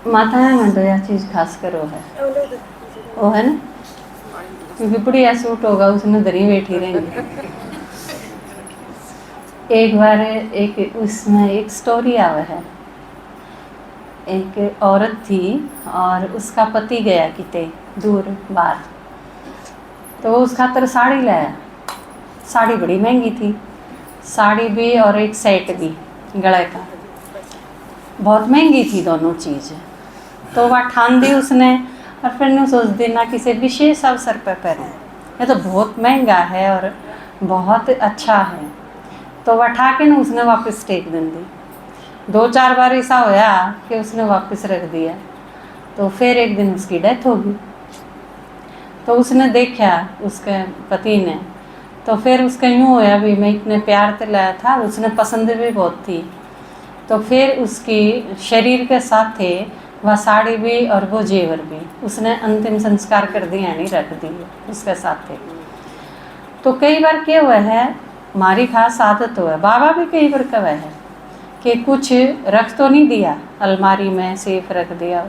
माता है ना, तो यह चीज़ खास कर वो है ना, क्योंकि बढ़िया सूट होगा उसने दरी बैठी रहेंगे। एक बार एक उसमें एक स्टोरी आवा है। एक औरत थी और उसका पति गया किते दूर बाहर, तो वो उस खातर साड़ी लाया। साड़ी बड़ी महंगी थी, साड़ी भी और एक सेट भी गले का, बहुत महंगी थी दोनों चीज़। तो वह ठान दी उसने, और फिर ने सोच दी ना किसी विशेष अवसर पर पहनूं, ये तो बहुत महंगा है और बहुत अच्छा है। तो वह ठा के ना उसने वापस टेक दिन दी। 2-4 बार ऐसा होया कि उसने वापस रख दिया। तो फिर एक दिन उसकी डेथ हो गई। तो उसने देखा उसके पति ने, तो फिर उसका यूँ होया भी मैं इतने प्यार से लाया था, उसने पसंद भी बहुत थी। तो फिर उसकी शरीर के साथ थे वह साड़ी भी और वो जेवर भी, उसने अंतिम संस्कार कर दिया, नहीं रख दिए उसके साथ थे। तो कई बार क्या हुआ है, हमारी खास आदत हुआ है, बाबा भी कई बार कहा है कि कुछ रख तो नहीं दिया अलमारी में, सेफ रख दिया।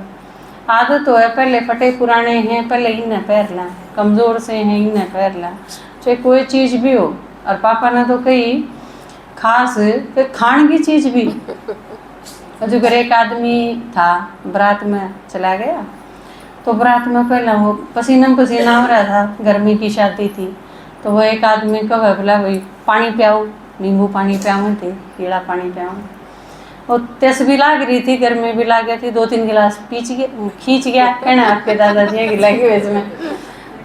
आदत हो है पहले फटे पुराने हैं पहले इन्हें पहन लें, कमज़ोर से हैं इन्हें पहन लें, चाहे कोई चीज़ भी हो। और पापा ने तो कई खास फिर खान की चीज़ भी। जो घर एक आदमी था बारात में चला गया, तो बारात में पहले वो पसीना पसीना हो रहा था, गर्मी की शादी थी। तो वो एक आदमी को बोला भाई पानी पियाओ, नींबू पानी पियाऊँ थे, कीड़ा पानी पियाऊँ। और तेज भी लाग रही थी, गर्मी भी लाग गई थी, 2-3 गिलास खींच गया कहना आपके दादाजी की लगी इसमें।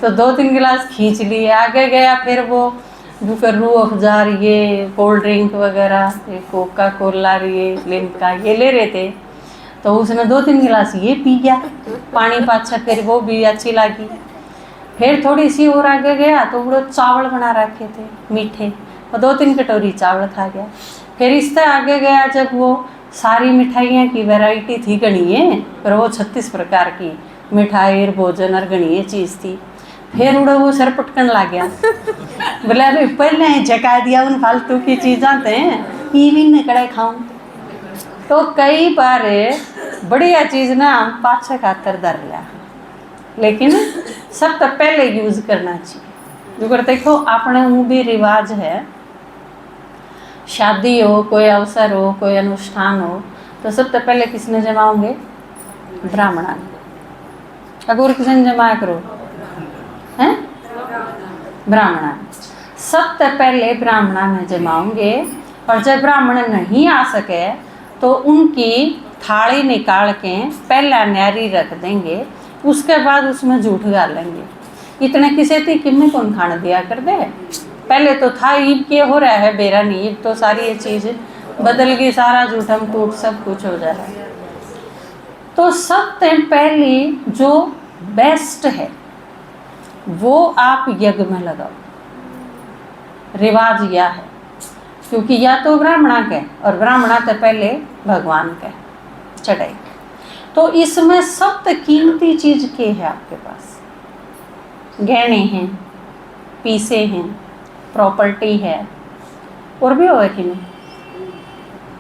तो 2-3 गिलास खींच लिए, आगे गया फिर वो जो रू अफजार ये कोल्ड ड्रिंक वगैरह, ये कोका कोला ये लिम्का ये ले रहे थे। तो उसने 2-3 गिलास ये पी गया पानी पाछा, फिर वो भी अच्छी लगी। फिर थोड़ी सी और आगे गया तो वो चावल बना रखे थे मीठे, और 2-3 कटोरी चावल खा गया। फिर इससे आगे गया जब वो सारी मिठाइयाँ की वैरायटी थी गणिए, पर वो 36 प्रकार की मिठाई और भोजन और गणिए चीज़ थी। फिर उड़ा वो सर पटकन लग गया, बोला अरे पहले जगा दिया उन फालतू की चीज़ां थे, ये भी निकड़े खाऊं। तो कई बार बढ़िया चीज़ ना हम पाछे खातर धर लिया, लेकिन सब तो पहले यूज़ करना चाहिए। जो देखो अपने वो भी रिवाज है, शादी हो, कोई अवसर हो, कोई अनुष्ठान हो, तो सबसे पहले किसने जमाओगे? ब्राह्मणा। अगर किसने जमाया करो हैं? ब्राह्मणा। सबसे पहले ब्राह्मणा में जमाओगे, और जब ब्राह्मण नहीं आ सके तो उनकी थाली निकाल के पहला न्यारी रख देंगे, उसके बाद उसमें जूठ डालेंगे। इतने किसे थी किन्ने कौन खाना दिया कर दे। पहले तो था ईब के हो रहा है बेरा नहीं, ईब तो सारी ये चीज़ बदल गई, सारा जूठम टूट सब कुछ हो जा रहा है। तो सबसे पहली जो बेस्ट है वो आप यज्ञ में लगाओ। रिवाज यह है, क्योंकि या तो ब्राह्मणा के, और ब्राह्मणा से पहले भगवान के चढ़ाई। तो इसमें सबसे कीमती चीज़ क्या है आपके पास? गहने हैं, पीसे हैं, प्रॉपर्टी है, और भी हो है कि नहीं?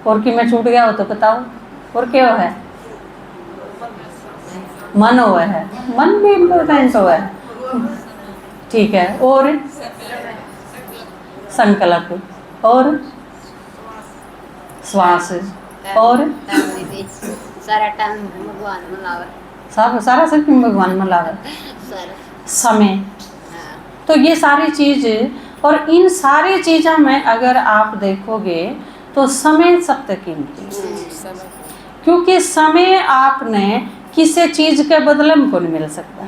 और कि मैं छूट गया हो तो बताओ, और क्या हो है? मन हुआ है, मन भी इम्पोर्टेंट हुआ है, ठीक है। और संकल्प, और श्वास, और सारा टाइम भगवान में लावे, सारा सब भगवान में लावे, समय। तो ये सारी चीज़, और इन सारी चीज़ों में अगर आप देखोगे तो समय सबसे कीमती है, क्योंकि समय आपने किसी चीज़ के बदले में को नहीं मिल सकता।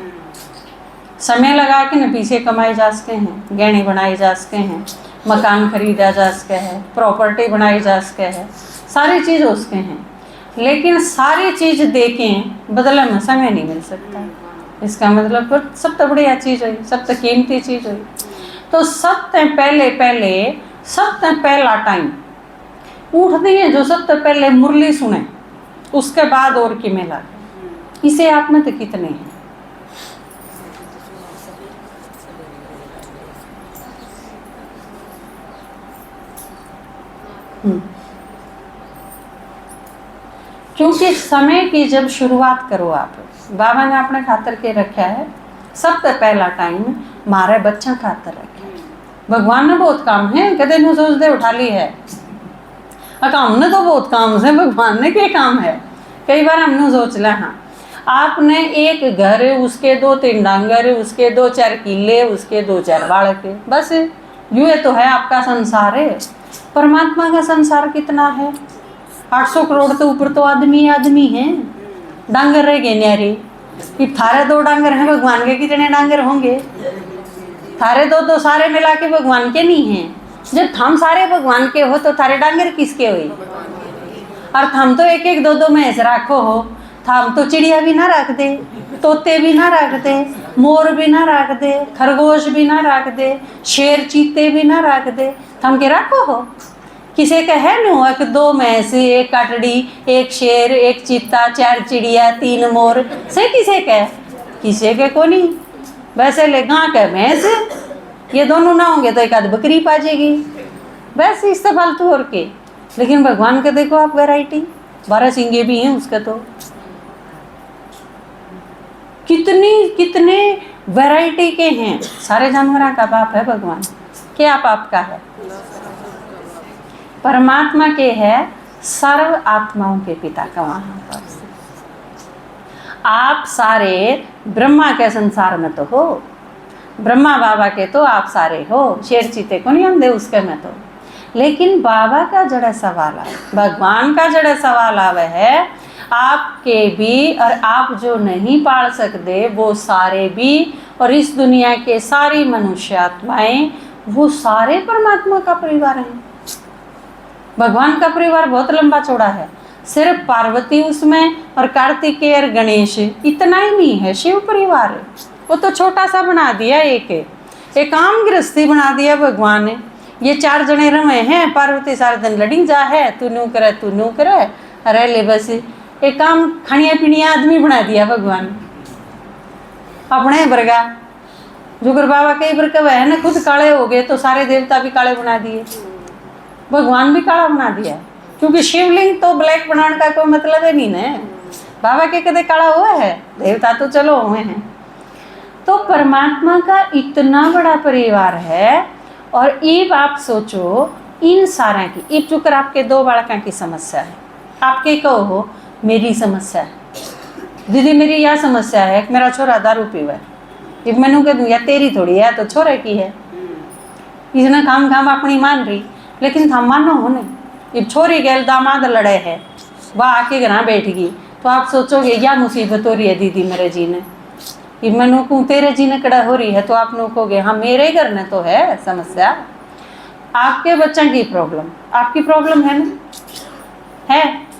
समय लगा के न पीछे कमाए जा सकते हैं, गहने बनाए जा सकते हैं, मकान खरीदा जा सकता है, प्रॉपर्टी बनाई जा सकते हैं, सारी चीज़ उसके हैं, लेकिन सारी चीज़ देखें बदले में समय नहीं मिल सकता। इसका मतलब सबसे बढ़िया चीज़ हुई, सबसे कीमती चीज़ हुई। तो सबसे सबसे पहला टाइम उठती है जो सबसे पहले मुरली सुने, उसके बाद और कि में लगे। इसे आप में तो कितने हैं? क्योंकि समय की जब शुरुआत करो आप, बाबा ने अपने खातर के रखा है सबसे पहला टाइम मारे बच्चा खातर रखा है। भगवान ने बहुत काम है, कदे नु सोच दे उठा ली है हमने तो बहुत काम से, भगवान ने क्या काम है। कई बार हमने सोच लिया हाँ आपने एक घर, उसके 2-3 डांगर, उसके 2-4 किले, उसके 2-4 बालक, बस ये तो है आपका संसार है। परमात्मा का संसार कितना है, 800 करोड़ तो ऊपर तो आदमी आदमी है, डांगर रह गए न्यारे। कि थारे 2 डांगर हैं, भगवान के कितने डांगर होंगे? थारे 2 सारे मिला के भगवान के नहीं हैं। जब हम सारे भगवान के हो तो थारे डांगर किसके हुई? और हम तो 1-1 2-2 भैंस राखो हो, हम तो चिड़िया भी ना रख दे, तोते भी ना रख दे, मोर भी ना रख दे, खरगोश भी ना रख दे, शेर चीते भी ना रख दे, हम के रखो हो? किसी का है नु 1-2 भैंस, 1 काटड़ी, 1 शेर, 1 चीता, 4 चिड़िया, 3 मोर, से किसे का है? किसी के को नहीं। वैसे ले गाँ का भैंस, ये दोनों ना होंगे तो एक आध बकरी पा जाएगी, बस इससे फालतू और के। लेकिन भगवान के देखो आप वैरायटी, 12 सिंगे भी हैं उसके, तो कितने वैरायटी के हैं। सारे जानवरों का बाप है भगवान। क्या बाप का है? परमात्मा के है सर्व आत्माओं के पिता का वहां पर। आप सारे ब्रह्मा के संसार में तो हो, ब्रह्मा बाबा के तो आप सारे हो, शेर चीते को नहीं आंदे उसके में तो। लेकिन बाबा का जड़ा सवाल है, भगवान का जड़ा सवाल आवे है आपके भी, और आप जो नहीं पाल सकते वो सारे भी, और इस दुनिया के सारी मनुष्य आत्माएं वो सारे परमात्मा का परिवार है। भगवान का परिवार बहुत लंबा चौड़ा है, सिर्फ पार्वती उसमें और कार्तिकेय और गणेश इतना ही नहीं है शिव परिवार, वो तो छोटा सा बना दिया, एक आम गृहस्थी बना दिया भगवान ने। ये 4 जने रमे हैं, पार्वती सारे दिन लड़ी जा है, तू नू करे, अरे ले बस एक काम खानिया पीनिया आदमी बना दिया भगवान अपने बरगा। जुगर बाबा कई बार कब है ना, खुद काले हो गए तो सारे देवता भी काले बना दिए, भगवान भी काला बना दिया। क्योंकि शिवलिंग तो ब्लैक बनाने का कोई मतलब है नहीं ना, बाबा के कदे काला हुआ है, देवता तो चलो हुए हैं। तो परमात्मा का इतना बड़ा परिवार है। और अब आप सोचो इन सारा की, अब चुकर आपके 2 बालकों की समस्या है, आपके कहो मेरी समस्या है, दीदी मेरी यह समस्या है कि मेरा छोरा दारू पीवा है, अब मैनू कह दूँ या तेरी थोड़ी है तो छोरे की है, इसने काम अपनी मान रही, लेकिन हम मानो हो नहीं। अब छोरी गैल दामाद लड़े है, वह आके घर बैठ गई, तो आप सोचोगे या मुसीबत हो रही है दीदी मेरे जी ने, अब मैनू कहूँ तेरे जी ने कड़ा हो रही है, तो आप लोग कहोगे हाँ मेरे घर में तो है समस्या, आपके बच्चों की प्रॉब्लम, आपकी प्रॉब्लम है ना, है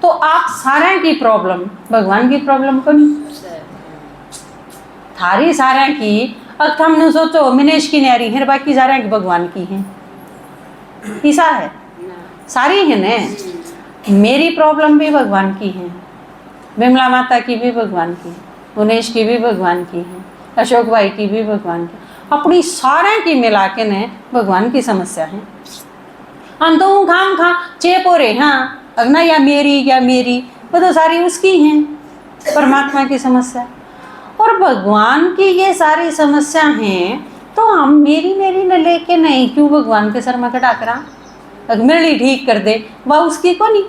तो आप सारे की प्रॉब्लम, भगवान की प्रॉब्लम को नहीं, थारी सारे की। अब हमने सोचो मिनेश की न्यारी है, बाकी सारे की भगवान की हैं, ईसा है सारी है ने। मेरी प्रॉब्लम भी भगवान की है, विमला माता की भी भगवान की, मुनेश की भी भगवान की है, अशोक भाई की भी भगवान की, अपनी सारे की मिला के ने भगवान की समस्या है। हम तो खाम खा चेप हो रहे, हाँ अगना या मेरी वो तो सारी उसकी हैं, परमात्मा की समस्या। और भगवान की ये सारी समस्या हैं, तो हम मेरी न लेके नहीं क्यों भगवान के सर में कटा करा, मेरी ठीक कर दे, वह उसकी को नहीं,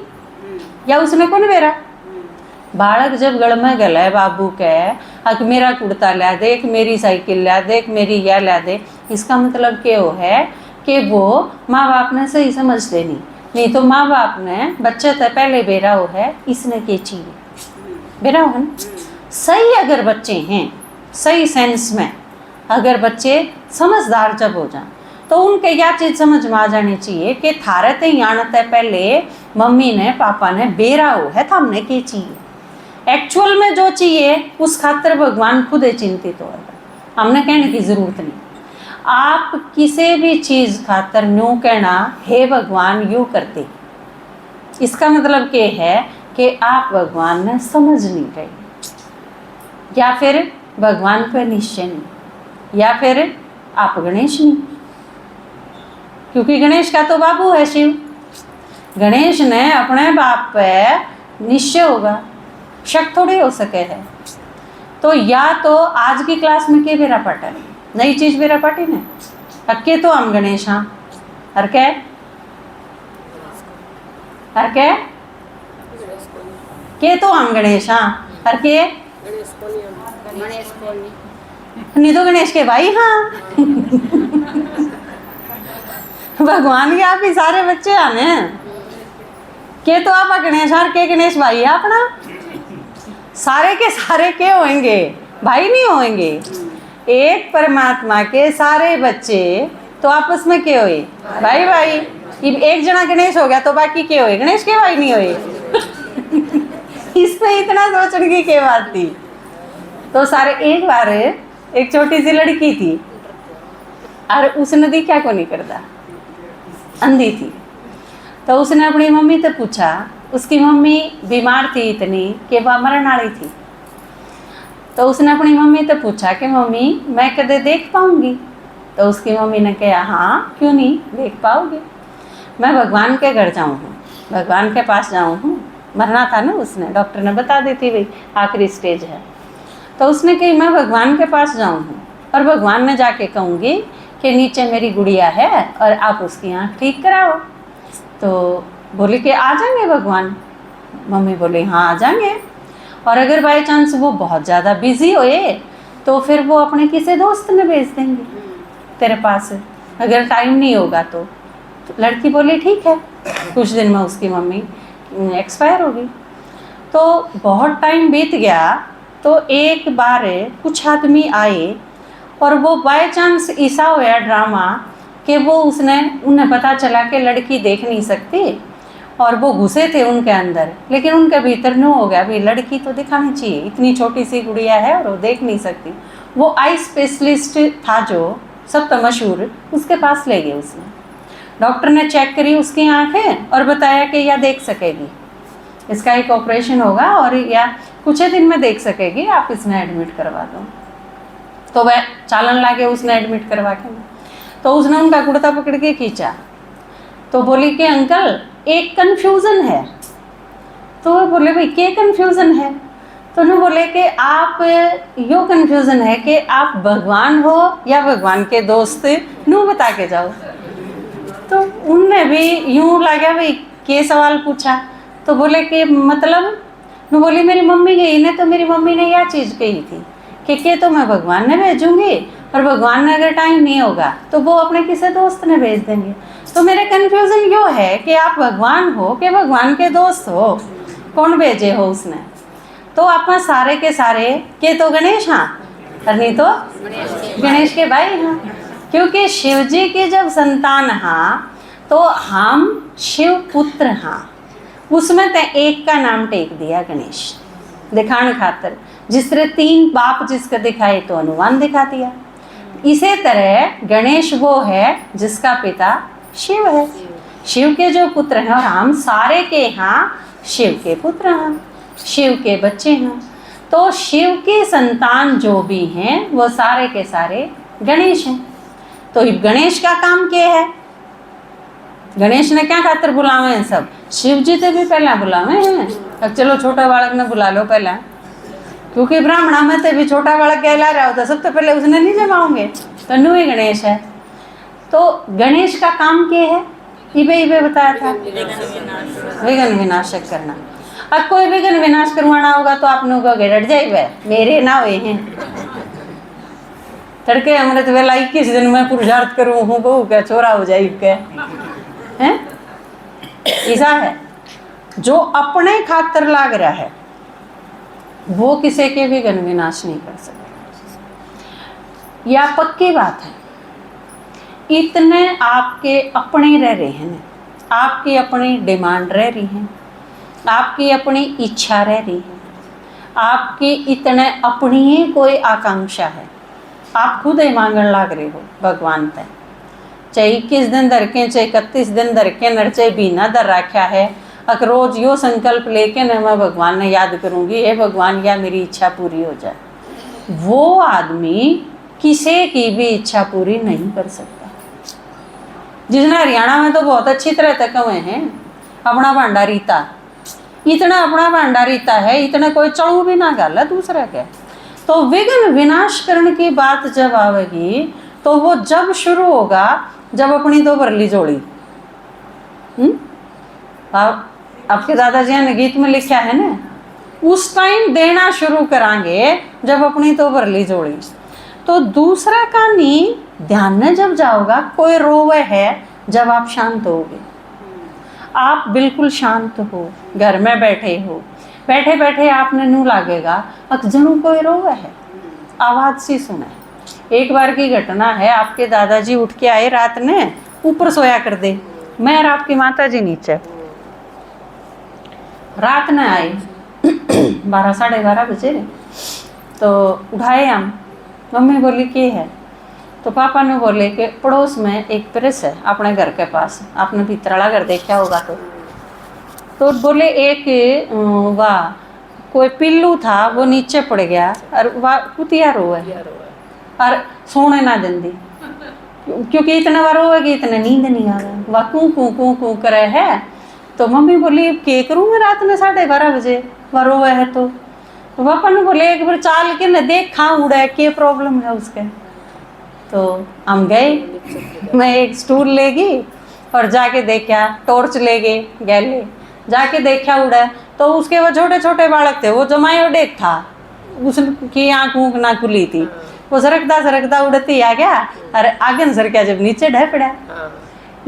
या उसने कौन मेरा बालक जब गल में गला बाबू के अक मेरा कुर्ता ला दे, एक मेरी साइकिल ला दे, एक मेरी यह ला दे, इसका मतलब क्या हो है कि वो माँ बाप ने सही समझते नहीं तो माँ बाप ने बच्चे तो पहले बेरा हो है इसने क्या चाहिए बेरा हो ना। सही अगर बच्चे हैं सही सेंस में, अगर बच्चे समझदार जब हो जाए तो उनके यह चीज़ समझ में आ जानी चाहिए कि थारे ते आने पहले मम्मी ने पापा ने बेरा हो है तो हमने क्या चाहिए, एक्चुअल में जो चाहिए उस खातर भगवान खुद ही चिंतित होगा, हमने कहने की ज़रूरत नहीं। आप किसी भी चीज़ खातर यूँ कहना हे भगवान यूँ करते, इसका मतलब क्या है कि आप भगवान ने समझ नहीं रहे, या फिर भगवान पर निश्चय नहीं, या फिर आप गणेश नहीं, क्योंकि गणेश का तो बाबू है शिव। गणेश ने अपने बाप पे निश्चय होगा, शक थोड़ी हो सके है। तो या तो आज की क्लास में के बेरा पाटा नई चीज बेरा पाटी ने अक्के तो हम गणेश हाँ हर के के तो हम गणेश हाँ हर के गणेश कॉलोनी नहीं तो गणेश के भाई हाँ भगवान के आप ही सारे बच्चे आने हैं के तो आप गणेश और के गणेश भाई है अपना, सारे के सारे के होंगे भाई नहीं होंगे। एक परमात्मा के सारे बच्चे तो आपस में के हुए भाई भाई। एक जना गणेश हो गया तो बाकी के हुए गणेश के भाई नहीं हुए इसमें इतना सोचने की क्या बात थी। तो सारे एक बार एक छोटी सी लड़की थी और उसने देखा को नहीं करता, अंधी थी। तो उसने अपनी मम्मी से पूछा, उसकी मम्मी बीमार थी इतनी कि वह मरण वाली थी। तो उसने अपनी मम्मी से पूछा कि मम्मी मैं कदे देख पाऊंगी? तो उसकी मम्मी ने कहा हाँ क्यों नहीं देख पाओगे, मैं भगवान के घर जाऊँ हूँ, भगवान के पास जाऊँ हूँ। मरना था ना उसने, डॉक्टर ने बता दी थी भाई आखिरी स्टेज है। तो उसने कही मैं भगवान के पास जाऊँ हूँ और भगवान ने जाके कहूँगी कि नीचे मेरी गुड़िया है और आप उसकी आँख ठीक कराओ। तो बोली कि आ जाएंगे भगवान? मम्मी बोली हाँ आ जाएंगे। और अगर बाई चांस वो बहुत ज़्यादा बिजी होए तो फिर वो अपने किसी दोस्त में भेज देंगे तेरे पास, अगर टाइम नहीं होगा तो लड़की बोली ठीक है। कुछ दिन में उसकी मम्मी एक्सपायर हो गई। तो बहुत टाइम बीत गया तो एक बार कुछ आदमी आए और वो बाय चांस ऐसा हुआ ड्रामा कि वो उन्हें पता चला कि लड़की देख नहीं सकती और वो घुसे थे उनके अंदर, लेकिन उनके भीतर नो हो गया भाई लड़की तो दिखानी चाहिए, इतनी छोटी सी गुड़िया है और वो देख नहीं सकती। वो आई स्पेशलिस्ट था जो सब तो मशहूर, उसके पास ले गए। उसने डॉक्टर ने चेक करी उसकी आँखें और बताया कि यह देख सकेगी, इसका एक ऑपरेशन होगा और या कुछ ही दिन में देख सकेगी, आप इसमें एडमिट करवा दो। तो वह चालन लागे उसने एडमिट करवा के। तो उसने उनका कुर्ता पकड़ के खींचा तो बोली कि अंकल एक कन्फ्यूज़न है। तो वो बोले भाई क्या कन्फ्यूज़न है? तो उन्होंने बोले कि आप यो कन्फ्यूज़न है कि आप भगवान हो या भगवान के दोस्त, नू बता के जाओ। तो उनने भी यूँ लगा भाई के सवाल पूछा। तो बोले कि मतलब नू बोली मेरी मम्मी गई ने तो मेरी मम्मी ने यह चीज़ कही थी कि तो मैं भगवान ने भेजूंगी और भगवान ने अगर टाइम नहीं होगा तो वो अपने किसी दोस्त ने भेज देंगे। तो मेरा कन्फ्यूज़न यो है कि आप भगवान हो कि भगवान के दोस्त हो, कौन भेजे हो उसने? तो आप सारे के सारे के तो गणेश हाँ और नहीं तो गणेश के भाई हाँ, क्योंकि शिव जी की जब संतान हाँ तो हम शिव पुत्र हाँ, उसमें तो एक का नाम टेक दिया गणेश दिखाने खातर। जिस तरह 3 बाप जिसका दिखाए तो अनुमान दिखा दिया, इसी तरह गणेश वो है जिसका पिता शिव है, शिव के जो पुत्र हैं और हम सारे के यहाँ शिव के पुत्र हैं, शिव के बच्चे हैं। तो शिव की संतान जो भी हैं वो सारे के सारे गणेश हैं। तो गणेश का काम क्या है? गणेश ने क्या खातर बुलावे हैं सब? शिव जी से भी पहला बुलावे हैं। अब चलो छोटा बालक ने बुला लो पहला, क्योंकि ब्राह्मणा में से भी छोटा बालक कहला रहा होता सबसे पहले उसने नहीं जमाओगे, तो नु ही गणेश है। तो गणेश का काम क्या है? इबे बताया था, विघ्न विनाशक करना। अब कोई विघ्न विनाश करवाना होगा तो आप लोगों को डट जाइए, मेरे ना हुए हैं तड़के अमृत वेला 21 दिन में पुरुषार्थ करूँ हूँ बहू क्या छोरा हो जाए क्या है? ऐसा है जो अपने खातर लाग रहा है वो किसी के भी विघ्न विनाश नहीं कर सकता। यह पक्की बात है। इतने आपके अपने रह रहे हैं, आपकी अपनी डिमांड रह रही है, आपकी अपनी इच्छा रह रही है, आपकी इतने अपनी ही कोई आकांक्षा है, आप खुद ही मांगन लाग रहे हो भगवान तय, चाहे 21 दिन धर के चाहे 31 दिन धर के नर चाहे बीना धर रखा है। अगर रोज यो संकल्प लेके न मैं भगवान ने याद करूँगी हे भगवान या मेरी इच्छा पूरी हो जाए, वो आदमी किसी की भी इच्छा पूरी नहीं कर सकता। जिसने हरियाणा में तो बहुत अच्छी तरह तक हुए हैं अपना भांडा रीता इतना अपना भंडारीता है, इतना कोई चढ़ू भी ना गाला दूसरा के। तो विघ्न विनाश करने की बात जब आवेगी तो वो जब शुरू होगा जब अपनी तो भरली जोड़ी। आपके दादाजी ने गीत में लिखा है ना, उस टाइम देना शुरू करांगे जब अपनी तो भरली जोड़ी। तो दूसरा का नहीं ध्यान में जब जाओगा, कोई रोवे है जब आप शांत होगे, आप बिल्कुल शांत हो, घर में बैठे हो, बैठे बैठे आपने नू लागेगा जनू कोई रोवे है, आवाज सी सुने। एक बार की घटना है, आपके दादाजी उठ के आए रात ने, ऊपर सोया कर दे, मैं और आपकी माता जी नीचे, रात में आए 12 साढ़े 12 बजे। तो उठाए हम, मम्मी बोली क्या है, तो पापा ने बोले कि पड़ोस में एक प्रेस है अपने घर के पास, आपने भीतरला घर देखा होगा। तो बोले एक वाह कोई पिल्लू था वो नीचे पड़ गया और वाह कुतिया रोए और सोने ना देंदी, क्योंकि इतना बार रोएगी इतना नींद नहीं आ रहा, वह कू कू कू कू करे है। तो मम्मी बोली के करूँ मैं रात में 12:30 बजे वह रोए है। तो पापा ने बोले एक बार चाल के न देख खा उड़ा क्या प्रॉब्लम है उसके। तो हम गए, मैं एक स्टूल ले गई और जाके देखा, टॉर्च ले गए गैले, जाके देखा उड़ा तो उसके वो छोटे छोटे बालक थे, वो जमायो डेक था, उसकी आँख ऊँख ना खुली थी, वो सरकता उड़ती आ गया और आगन सरका जब नीचे ढह पड़ा,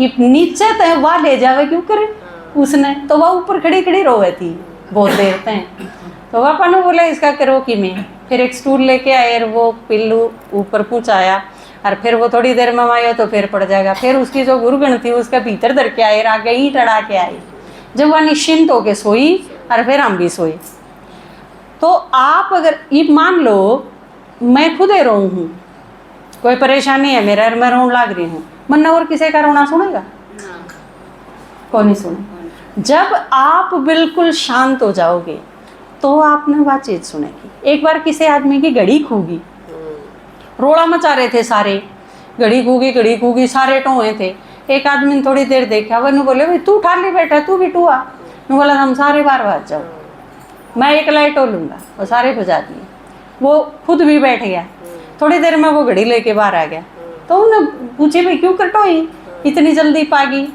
ये नीचे तो वह ले जावे क्यों करे उसने, तो वह ऊपर खड़ी खड़ी रोए थी बहुत देर तक। तो पापा ने बोला इसका करो कि मैं, फिर एक स्टूल लेके आए और वो पिल्लू ऊपर पहुँचाया और फिर वो थोड़ी देर में आयो तो फिर पड़ जाएगा। फिर उसकी जो गुरुगण थी उसका भीतर धर के आए, आगे ईंट अड़ा के आई, जब वह निश्चिंत होके सोई और फिर हम भी सोए। तो आप अगर ये मान लो मैं खुद रो हूँ, कोई परेशानी है मेरा और मैं रोन लाग रही हूँ, मन और किसी का रोना सुनेगा? कौन नहीं सुने। जब आप बिल्कुल शांत हो जाओगे तो आपने वह चीज सुनेगी। एक बार किसी आदमी की घड़ी खूगी, रोड़ा मचा रहे थे सारे, घड़ी खूगी सारे टोए थे। एक आदमी ने थोड़ी देर देखा, वह बोले भाई तू ठाली बैठा, तू भी टुआ। मैं बोला हम सारे बार बात जाओ, मैं एक लाइट टोलूंगा, वो सारे बजा दिए। वो खुद भी बैठ गया, थोड़ी देर में वो घड़ी लेके बाहर आ गया। तो उन्होंने पूछे भाई क्यों कटोई इतनी जल्दी पागी?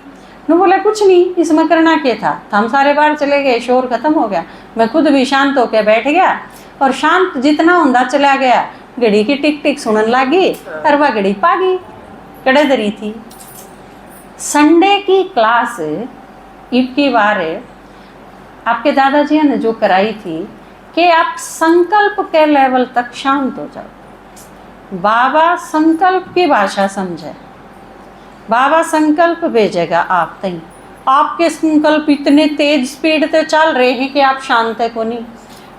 मैं बोला कुछ नहीं, इसमें करना क्या था, हम सारे बाहर चले गए, शोर खत्म हो गया, मैं खुद भी शांत होकर बैठ गया और शांत जितना होंदा चला गया, घड़ी की टिक टिक सुनन लगी और वह घड़ी पागी कड़े दरी थी। संडे की क्लास ईद की बार आपके दादाजी ने जो कराई थी कि आप संकल्प के लेवल तक शांत हो जाओ। बाबा संकल्प की भाषा समझे, बाबा संकल्प भेजेगा आप तक। आपके संकल्प इतने तेज स्पीड से चल रहे हैं कि आप शांत है को नहीं,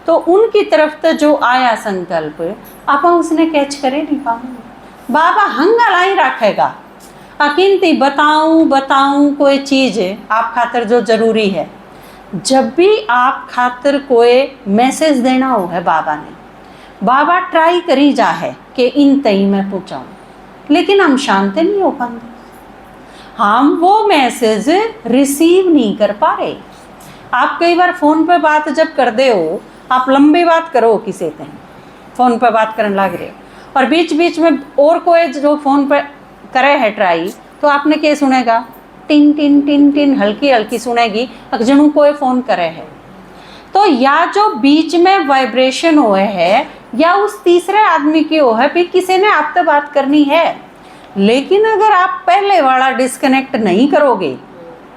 तो उनकी तरफ से जो आया संकल्प आप उसने कैच करे नहीं पाओगे। बाबा हंगाला ही रखेगा, अकिंती बताऊं कोई चीज़ आप खातर जो जरूरी है। जब भी आप खातर कोई मैसेज देना हो है बाबा ने, बाबा ट्राई करी जा है कि इन तई में पहुँचाऊँ, लेकिन हम शांत नहीं हो पाते, हम वो मैसेज रिसीव नहीं कर पा रहे। आप कई बार फ़ोन पे बात जब कर दे हो, आप लंबी बात करो किसी से, फ़ोन पे बात करने लग रहे हो और बीच बीच में और कोई जो फ़ोन पे करे है ट्राई, तो आपने क्या सुनेगा? टिन टिन टिन टिन हल्की हल्की सुनेगी, जनू कोई फ़ोन करे है। तो या जो बीच में वाइब्रेशन हुए है या उस तीसरे आदमी की हो है, भी किसी ने आपसे बात करनी है, लेकिन अगर आप पहले वाला डिस्कनेक्ट नहीं करोगे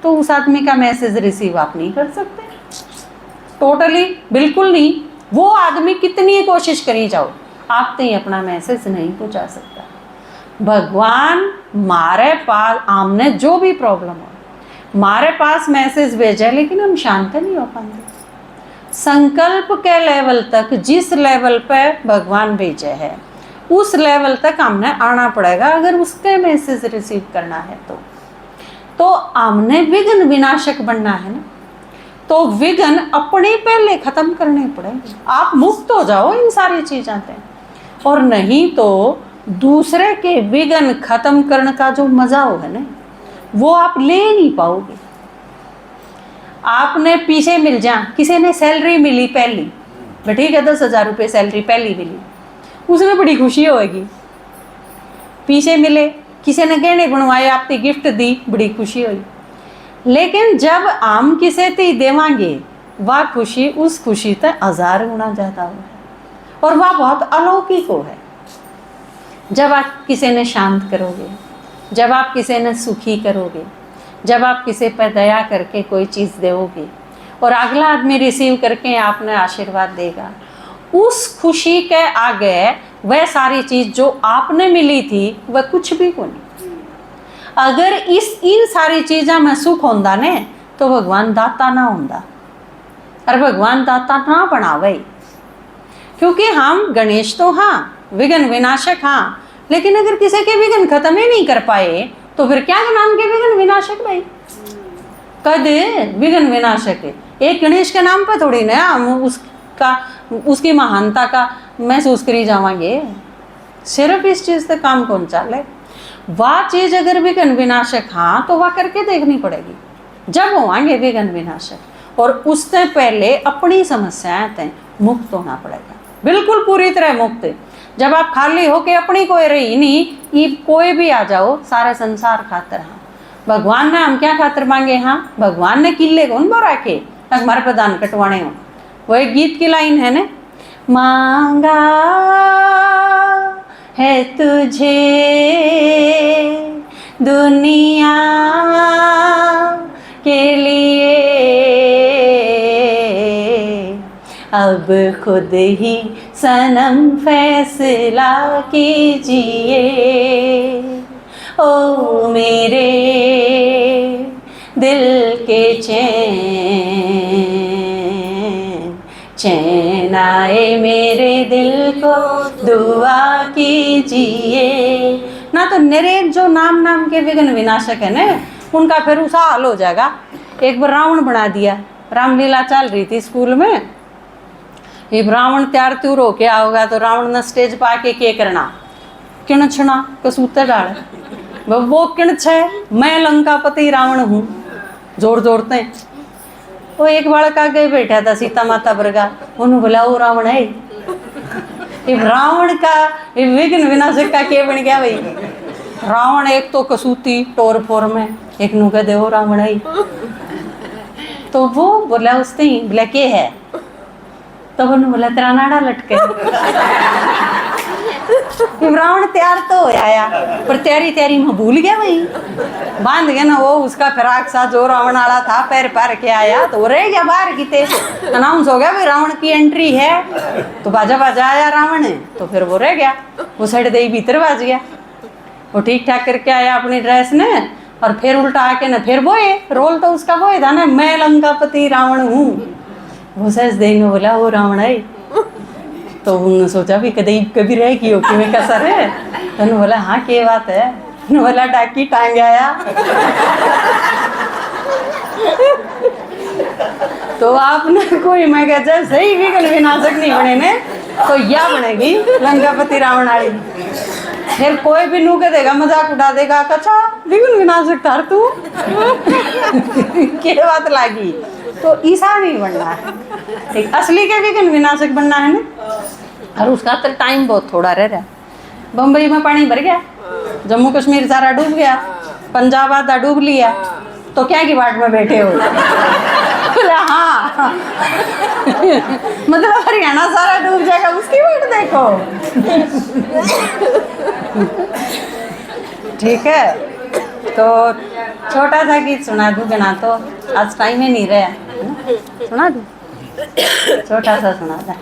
तो उस आदमी का मैसेज रिसीव आप नहीं कर सकते, टोटली बिल्कुल नहीं। वो आदमी कितनी कोशिश करी जाओ, आप तो ही अपना मैसेज नहीं पहुंचा सकता। भगवान मारे पास आमने जो भी प्रॉब्लम हो मारे पास मैसेज भेजे, लेकिन हम शांत नहीं हो पाते। संकल्प के लेवल तक जिस लेवल पे भगवान भेजे है उस लेवल तक हमने आना पड़ेगा अगर उसके मैसेज रिसीव करना है। तो हमने विघ्न विनाशक बनना है ना, तो विघ्न अपने पहले खत्म करने पड़ेंगे। आप मुक्त हो जाओ इन सारी चीज़ों से, और नहीं तो दूसरे के विघ्न खत्म करने का जो मजा हो है ना, वो आप ले नहीं पाओगे। आपने पीछे मिल जा, किसी ने सैलरी मिली पहली, भाई ठीक है 10,000 रुपये सैलरी पहली मिली, उसमें बड़ी खुशी होगी। पीछे मिले, किसी ने गहने बनवाए, आपने गिफ्ट दी, बड़ी खुशी हुई। लेकिन जब हम किसे ती देवांगे, वह खुशी उस खुशी तक 1000 गुना ज़्यादा हो है, और वह बहुत अलौकिक हो है। जब आप किसी ने शांत करोगे, जब आप किसी ने सुखी करोगे, जब आप किसी पर दया करके कोई चीज़ दोगे और अगला आदमी रिसीव करके आपने आशीर्वाद देगा, उस खुशी के आगे वह सारी चीज़ जो आपने मिली थी वह कुछ भी को नहीं। अगर इन सारी चीज़ों में सुख होंदा ने तो भगवान दाता ना होंदा, और भगवान दाता ना बनावे। क्योंकि हम गणेश तो हाँ, विघ्न विनाशक हाँ, लेकिन अगर किसी के विघ्न खत्म ही नहीं कर पाए तो फिर क्या नाम के विघ्न विनाशक भाई? कद विघ्न विनाशक है, एक गणेश के नाम पर थोड़ी ना हम उसकी महानता का महसूस करी जावांगे। सिर्फ इस चीज़ से काम कौन चाले? वह चीज़ अगर विघ्न विनाशक हाँ तो वह करके देखनी पड़ेगी, जब होंगे विघ्न विनाशक। और उससे पहले अपनी समस्याएं तय मुक्त होना पड़ेगा, बिल्कुल पूरी तरह मुक्त। जब आप खाली हो के अपनी कोई रही नहीं, ये कोई भी आ जाओ, सारा संसार खातर हाँ। भगवान ने हम क्या खातर मांगे? हाँ, भगवान ने किले कौन बोरा के हमारे प्रदान कटवाने हो। वो एक गीत की लाइन है ना, मांगा है तुझे दुनिया के लिए, अब खुद ही सनम फैसला कीजिए। ओ मेरे दिल के चैन आए मेरे दिल को दुआ कीजिए। ना तो नरेश जो नाम के विघ्न विनाशक है ना, उनका फिर उसा हाल हो जाएगा। एक बार रावण बना दिया, रामलीला चल रही थी स्कूल में, ये रावण तैयार त्यूर होके आओगा तो रावण ने स्टेज पा के क्या करना, किण छना कसूतर डाल, वो किण छे मैं लंकापति रावण हूँ, जोर जोरते। वो एक बालक आगे बैठा था सीता माता वर्गा, उन्होंने बोला वो रावण है। ये रावण का ये विघ्न विनाशक का क्या बन गया भाई? रावण एक तो कसूती टोर फोर में, एक नु कह दे वो रावण है। तो वो बोला उसने बोला के है, तो उन्होंने बोला तेरा नाड़ा लटके। रावण तैयार तो हो आया, पर तैयारी में भूल गया भाई, बांध गया ना वो उसका फिराक सा जो रावण वाला था, पैर पैर के आया तो रह गया बाहर किते। अनाउंस हो गया भाई रावण की एंट्री है, तो बाजा बाजा आया रावण, तो फिर वो रह गया, वो साइड दे भीतर बाज गया। वो ठीक ठाक करके आया अपनी ड्रेस ने, और फिर उल्टा आके ना फिर वो रोल तो उसका वो था ना, मैं लंकापति रावण हूँ। वो सच देंगे बोला वो रावण है, तो उन्होंने सोचा भी कभी रहेगी हो कि मैं कसर है, तो उन्होंने बोला हाँ क्या बात है, उन्होंने बोला डाकी टांग आया। तो आपने कोई मैं कह सही विघ्न विनाशक नहीं बने ने, तो यह बनेगी लंकापति रावण आड़ी। फिर कोई भी नू कह देगा, मजाक उड़ा देगा, कच्छा विघ्न विनाशक थार तू क्या बात लागी। तो ईसा नहीं बनना है, एक असली के विघ्न विनाशक बनना है ना। और उसका तो टाइम बहुत थोड़ा रह रहा है। बम्बई में पानी भर गया, जम्मू कश्मीर सारा डूब गया, पंजाब आधा डूब लिया, तो क्या की बाट में बैठे हो? हाँ मतलब हरियाणा सारा डूब जाएगा, उसकी बाट देखो। ठीक है, तो छोटा सा गीत सुना दूँ गना, तो आज टाइम ही नहीं रहा, सुना दूँ, छोटा सा सुना था।